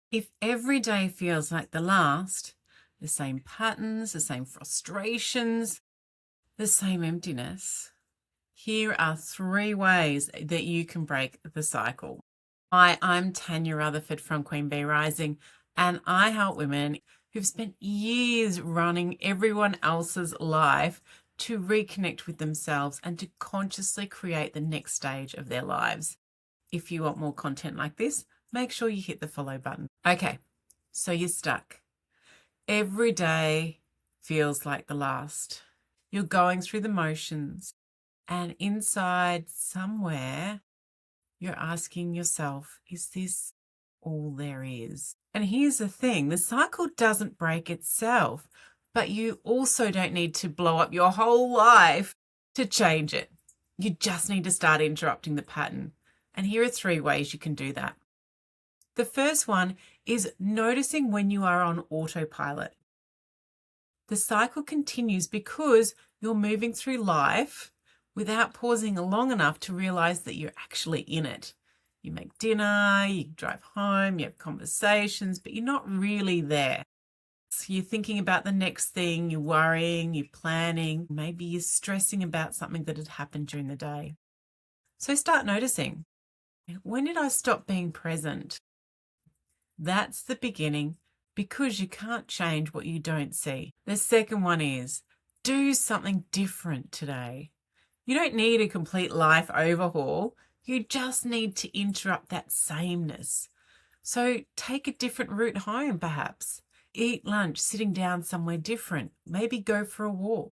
If every day feels like the last, the same patterns, the same frustrations, the same emptiness, here are 3 ways that you can break the cycle. Hi, I'm Tanya Rutherford from Queen Bee Rising, and I help women who've spent years running everyone else's life to reconnect with themselves and to consciously create the next stage of their lives. If you want more content like this, make sure you hit the follow button. Okay, so you're stuck. Every day feels like the last. You're going through the motions, and inside somewhere, you're asking yourself, is this all there is? And here's the thing, the cycle doesn't break itself, but you also don't need to blow up your whole life to change it. You just need to start interrupting the pattern. And here are 3 ways you can do that. The first one is noticing when you are on autopilot. The cycle continues because you're moving through life without pausing long enough to realize that you're actually in it. You make dinner, you drive home, you have conversations, but you're not really there. So you're thinking about the next thing, you're worrying, you're planning, maybe you're stressing about something that had happened during the day. So start noticing. When did I stop being present? That's the beginning, because you can't change what you don't see. The second one is do something different today. You don't need a complete life overhaul. You just need to interrupt that sameness. So take a different route home, perhaps. Eat lunch sitting down somewhere different. Maybe go for a walk.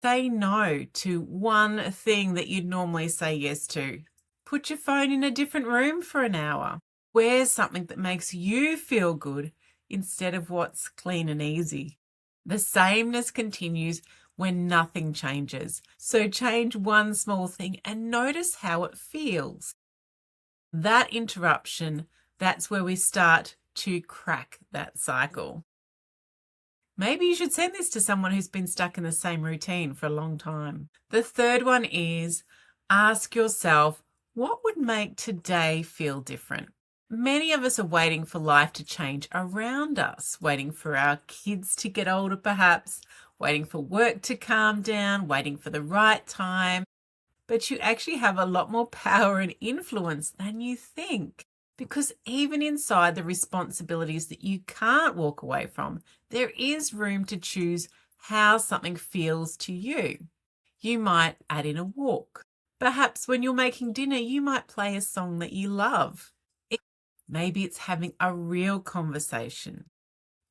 Say no to one thing that you'd normally say yes to. Put your phone in a different room for an hour. Wear something that makes you feel good instead of what's clean and easy. The sameness continues when nothing changes. So change one small thing and notice how it feels. That interruption, that's where we start to crack that cycle. Maybe you should send this to someone who's been stuck in the same routine for a long time. The third one is ask yourself, what would make today feel different? Many of us are waiting for life to change around us, waiting for our kids to get older perhaps, waiting for work to calm down, waiting for the right time. But you actually have a lot more power and influence than you think. Because even inside the responsibilities that you can't walk away from, there is room to choose how something feels to you. You might add in a walk. Perhaps when you're making dinner, you might play a song that you love. Maybe it's having a real conversation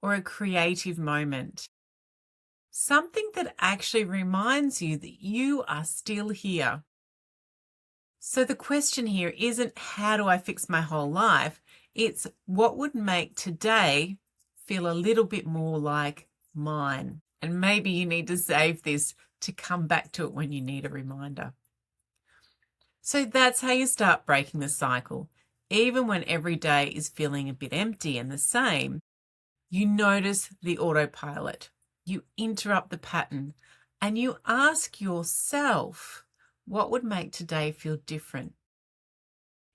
or a creative moment. Something that actually reminds you that you are still here. So the question here isn't how do I fix my whole life? It's what would make today feel a little bit more like mine. And maybe you need to save this to come back to it when you need a reminder. So that's how you start breaking the cycle. Even when every day is feeling a bit empty and the same, you notice the autopilot, you interrupt the pattern, and you ask yourself, what would make today feel different?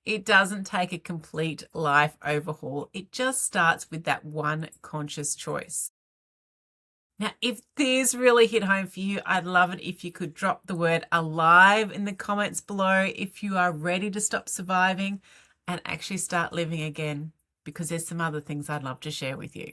It doesn't take a complete life overhaul. It just starts with that one conscious choice. Now, if this really hit home for you, I'd love it if you could drop the word alive in the comments below if you are ready to stop surviving and actually start living again, because there's some other things I'd love to share with you.